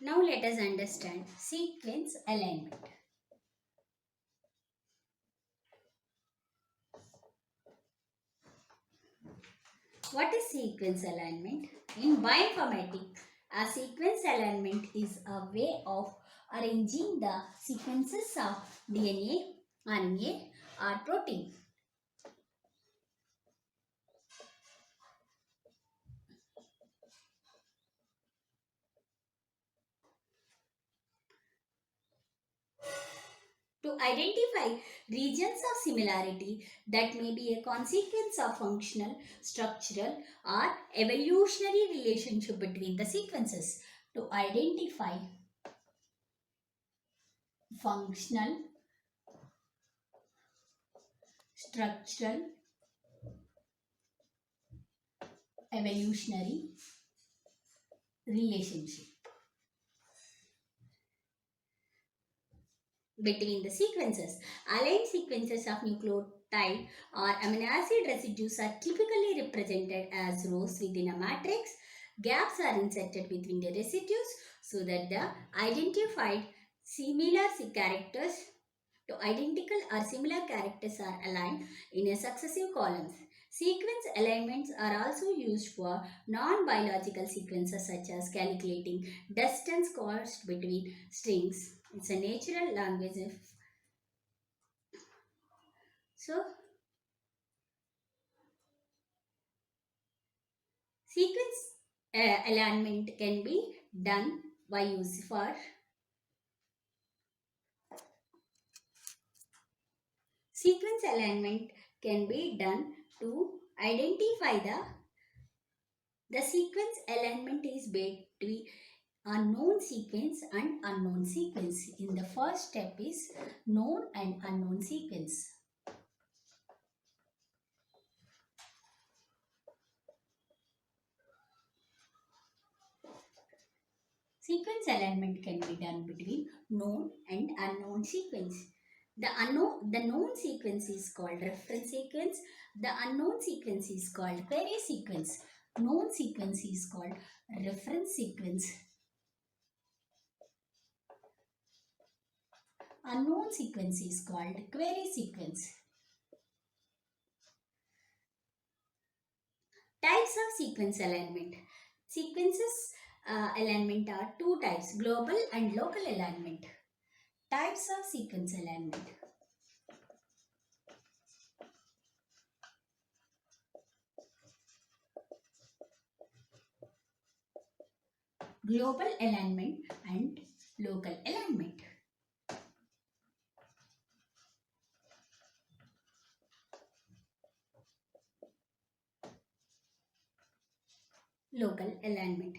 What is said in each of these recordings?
Now let us understand sequence alignment. What is sequence alignment? In bioinformatics, a sequence alignment is a way of arranging the sequences of DNA, RNA, or protein. To identify regions of similarity that may be a consequence of functional, structural, or evolutionary relationship between the sequences. To identify functional, structural, evolutionary relationship between the sequences. Aligned sequences of nucleotide or amino acid residues are typically represented as rows within a matrix. Gaps are inserted between the residues so that the identified similar characters to identical or similar characters are aligned in a successive columns. Sequence alignments are also used for non-biological sequences such as calculating distance caused between strings. It's a natural language. So, sequence alignment can be done by use for sequence alignment can be done to identify the sequence alignment is between a known sequence and unknown sequence. In the first step is known and unknown sequence. Sequence alignment can be done between known and unknown sequence. The known sequence is called reference sequence. The unknown sequence is called query sequence. Known sequence is called reference sequence. Unknown sequence is called query sequence. Types of sequence alignment. Sequences alignment are two types, global and local alignment. Types of sequence alignment. Global alignment and local alignment. Local alignment.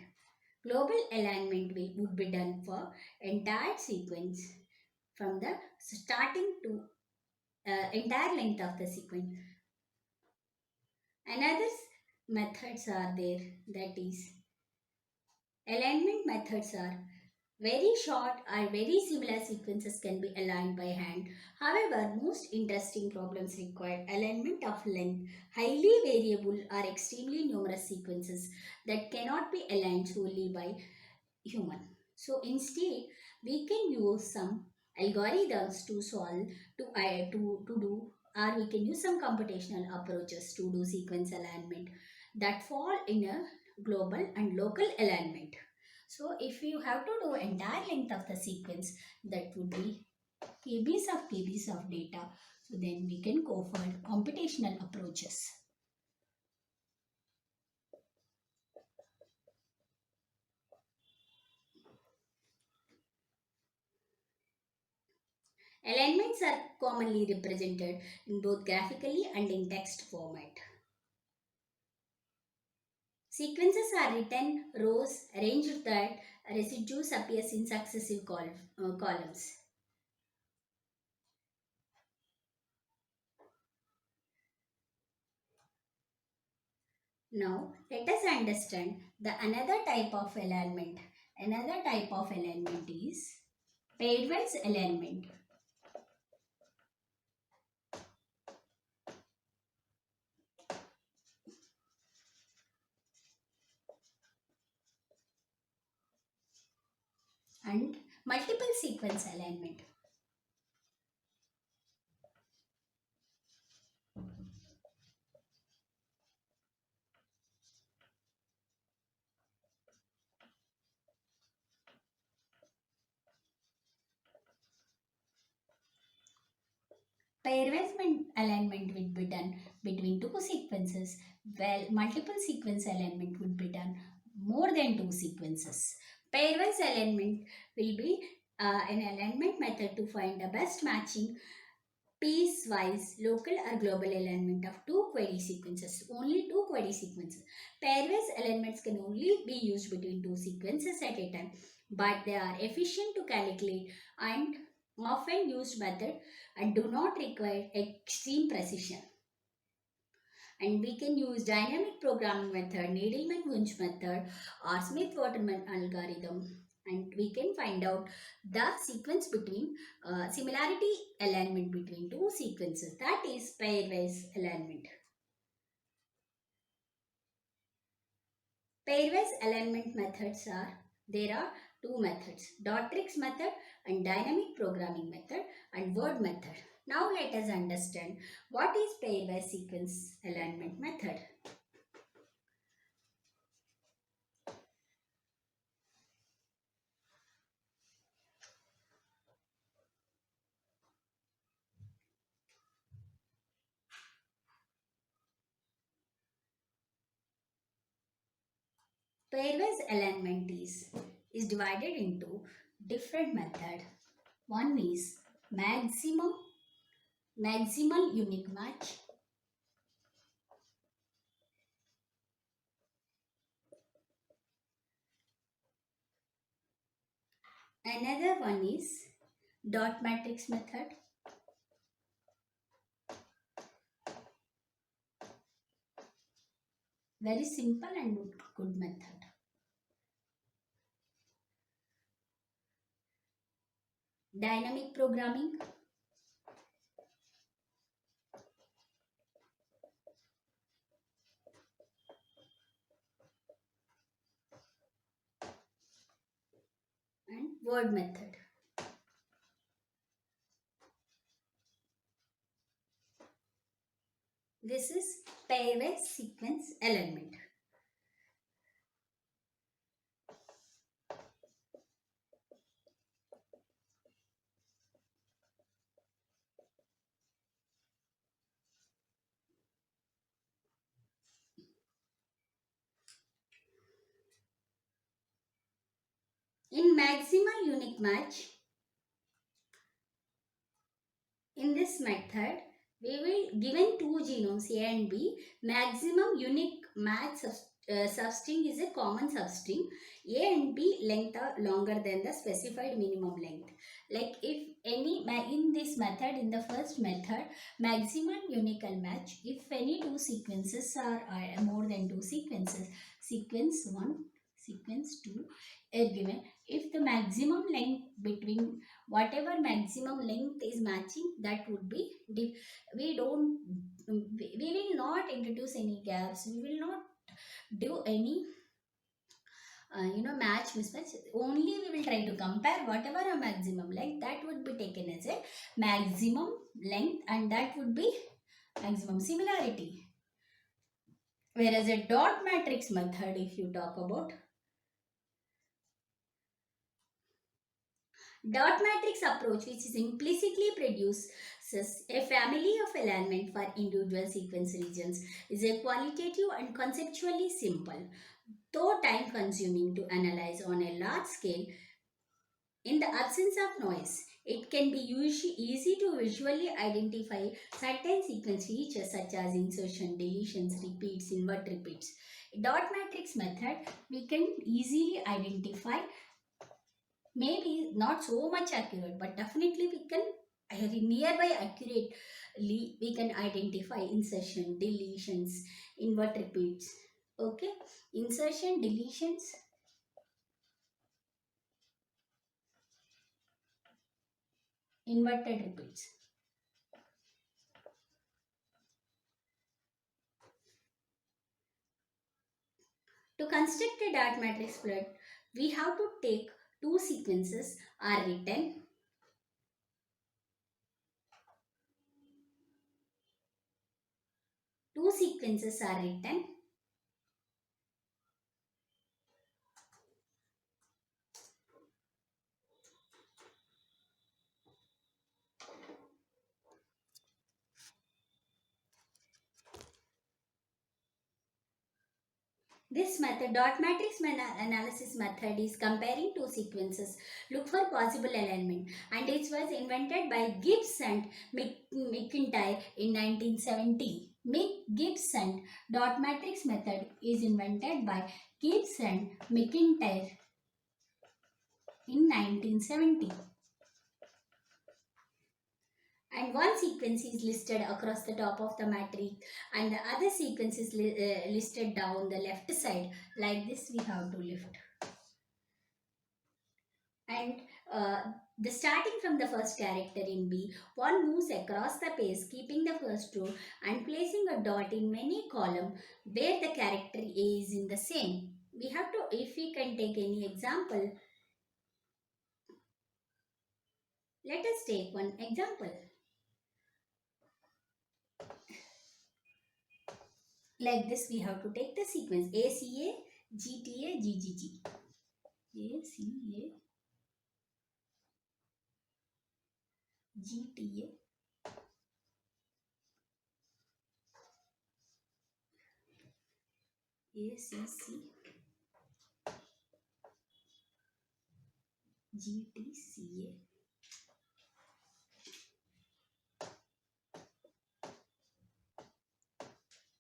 Global alignment would be done for entire sequence from the starting to entire length of the sequence. Another methods are there, that is alignment methods are very short or very similar sequences can be aligned by hand. However, most interesting problems require alignment of length, highly variable or extremely numerous sequences that cannot be aligned solely by human. So instead, we can use some algorithms to solve to do, or we can use some computational approaches to do sequence alignment that fall in a global and local alignment. So if you have to do entire length of the sequence, that would be kbs of data. So then we can go for computational approaches. Alignments are commonly represented in both graphically and in text format. Sequences are written rows arranged that residues appears in successive columns. Now let us understand the another type of alignment. Another type of alignment is pairwise alignment. and multiple sequence alignment. Pairwise alignment will be done between two sequences, while multiple sequence alignment would be done more than two sequences. Pairwise alignment will be an alignment method to find the best matching piecewise local or global alignment of two query sequences. Only two query sequences. Pairwise alignments can only be used between two sequences at a time, but they are efficient to calculate and often used method and do not require extreme precision. And we can use dynamic programming method, Needleman-Wunsch method or Smith-Waterman algorithm, and we can find out the sequence between similarity alignment between two sequences, that is pairwise alignment. Pairwise alignment methods are, there are two methods, dot tricks method and dynamic programming method and word method. Now let us understand what is pairwise sequence alignment method. Pairwise alignment is divided into different method. One is maximal unique match. Another one is dot matrix method. Very simple and good method. Dynamic programming. And word method. This is pairwise sequence alignment. In maximal unique match, in this method, we will given two genomes A and B. Maximum unique match substring is a common substring. A and B length are longer than the specified minimum length. Like if any in this method, in the first method, maximum unique match, if any two sequences are more than two sequences, sequence 1, sequence 2 are given. If the maximum length between whatever maximum length is matching, that would be we don't we will not introduce any gaps, we will not do any match mismatch. Only we will try to compare whatever a maximum length, that would be taken as a maximum length, and that would be maximum similarity. Whereas a dot matrix method, if you talk about, dot matrix approach, which is implicitly produces a family of alignment for individual sequence regions, is a qualitative and conceptually simple, though time consuming to analyze on a large scale. In the absence of noise, it can be easy to visually identify certain sequence features such as insertion, deletions, repeats, invert repeats. Dot matrix method, we can easily identify, maybe not so much accurate, but definitely we can nearby accurately we can identify insertion, deletions, invert repeats. Okay, insertion, deletions, inverted repeats. To construct a dot matrix plot, we have to take two sequences are written. Two sequences are written. This method, dot matrix analysis method, is comparing two sequences, look for possible alignment, and it was invented by Gibbs and McIntyre in 1970. Gibbs and dot matrix method is invented by Gibbs and McIntyre in 1970. And one sequence is listed across the top of the matrix and the other sequence is listed down the left side. Like this we have to lift. And the starting from the first character in B, one moves across the page keeping the first row and placing a dot in many column where the character A is in the same. We have to, if we can take any example, let us take one example. Like this we have to take the sequence ACA, GTA, GGG. ACA, GTA, ACC, GTCA.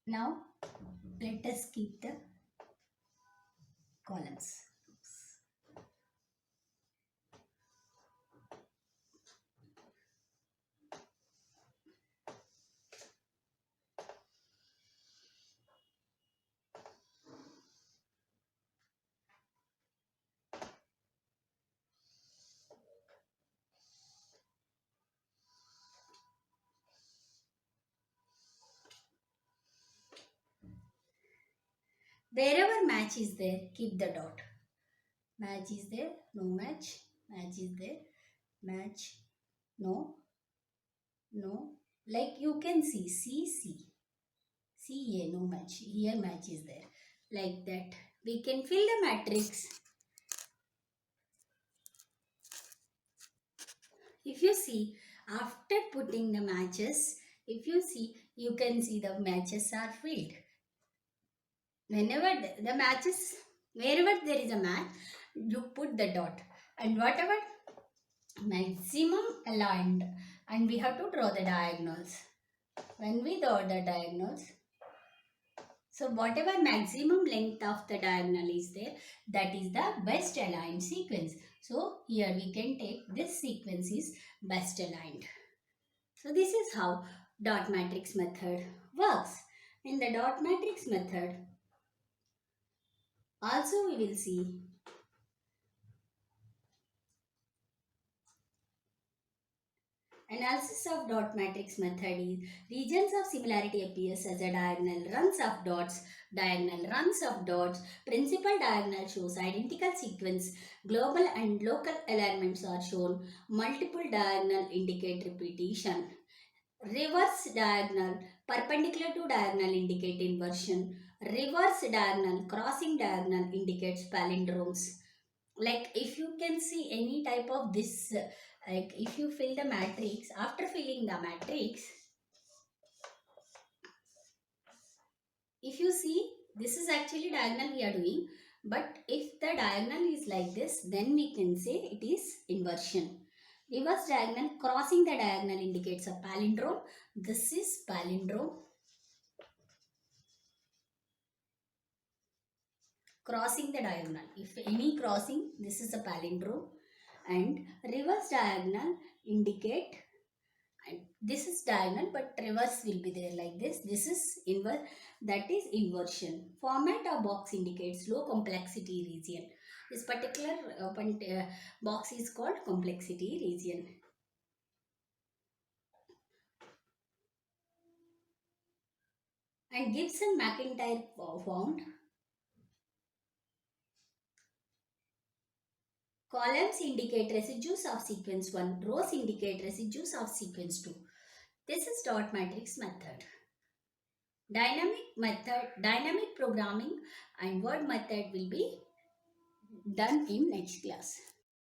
Now let us keep the columns. Wherever match is there, keep the dot. Match is there, no match. Match is there, match, no, no. Like you can see, C, A, no match. Here match is there. Like that. We can fill the matrix. If you see, after putting the matches, if you see, you can see the matches are filled. Whenever the matches, wherever there is a match, you put the dot. And whatever maximum aligned, and we have to draw the diagonals. When we draw the diagonals, so whatever maximum length of the diagonal is there, that is the best aligned sequence. So here we can take this sequence is best aligned. So this is how dot matrix method works. In the dot matrix method, also we will see analysis of dot matrix method is regions of similarity appears as a diagonal runs of dots, diagonal runs of dots, principal diagonal shows identical sequence, global and local alignments are shown, multiple diagonal indicate repetition, reverse diagonal, perpendicular to diagonal indicate inversion, reverse diagonal, crossing diagonal indicates palindromes. Like if you can see any type of this, like if you fill the matrix, after filling the matrix, if you see, this is actually diagonal we are doing, but if the diagonal is like this, then we can say it is inversion. Reverse diagonal, crossing the diagonal indicates a palindrome. This is palindrome. Crossing the diagonal, if any crossing, this is a palindrome. And reverse diagonal indicate, and this is diagonal but reverse will be there like this. This is inverse, that is inversion. Format of box indicates low complexity region. This particular box is called complexity region. And Gibson McIntyre found Columns indicate residues of sequence 1, rows indicate residues of sequence 2. This is dot matrix method. Dynamic programming and word method will be done in next class.